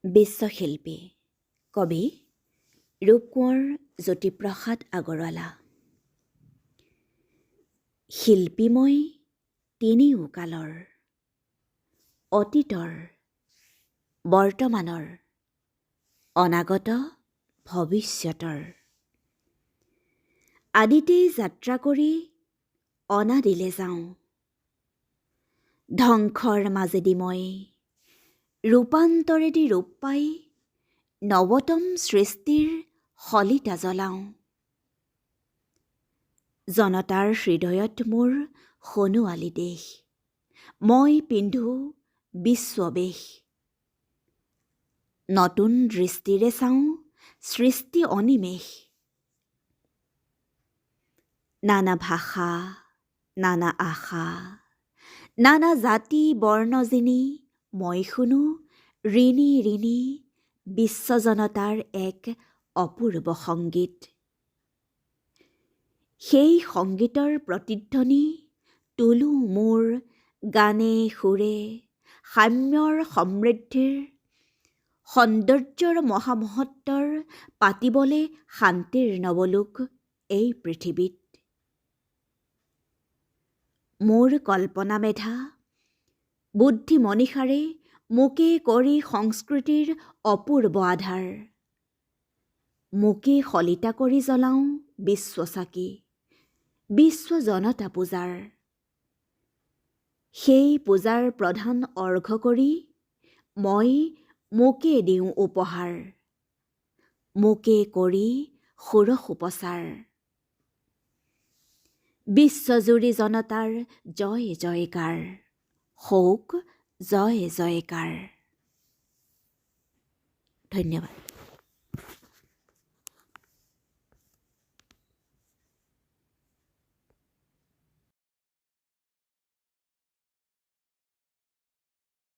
বিশ্বশিল্পী কবি ৰূপকোঁৱৰ জ্যোতিপ্ৰসাদ আগৰৱালা। শিল্পী মই তিনিও কালৰ, অতীতৰ, বৰ্তমানৰ, অনাগত ভৱিষ্যতৰ। আদিতেই যাত্ৰা কৰি অনাদিলে যাওঁ, ধ্বংসৰ মাজেদি মই ৰূপান্তৰেদি ৰূপ পাই নৱতম সৃষ্টিৰ শলিতা জ্বলাওঁ। জনতাৰ হৃদয়ত মোৰ সোণোৱালী দেশ, মই পিন্ধো বিশ্ববেশ। নতুন দৃষ্টিৰে চাওঁ সৃষ্টি অনিমেষ। নানা ভাষা, নানা আশা, নানা জাতি বৰ্ণ যিনি মই শুনো ঋণী ঋণী বিশ্বজনতাৰ এক অপূৰ্ব সংগীত। সেই সংগীতৰ প্ৰতিধ্বনি তোলো মোৰ গানে সুৰে সাম্যৰ সমৃদ্ধিৰ, সৌন্দৰ্যৰ মহামহত্বৰ পাতিবলে শান্তিৰ নৱলোক এই পৃথিৱীত। মোৰ কল্পনা মেধা বুদ্ধি মনীষাৰে মোকে কৰি সংস্কৃতিৰ অপূৰ্ব আধাৰ। মোকে শলিতা কৰি জ্বলাওঁ বিশ্বচাকি, বিশ্ব জনতা পূজাৰ। সেই পূজাৰ প্ৰধান অৰ্ঘ্য কৰি মই মোকে দিওঁ উপহাৰ, মোকে কৰি ষোড়শ উপচাৰ। বিশ্বজুৰি জনতাৰ জয় জয়কাৰ, হওক জয় জয়কাৰ। ধন্যবাদ।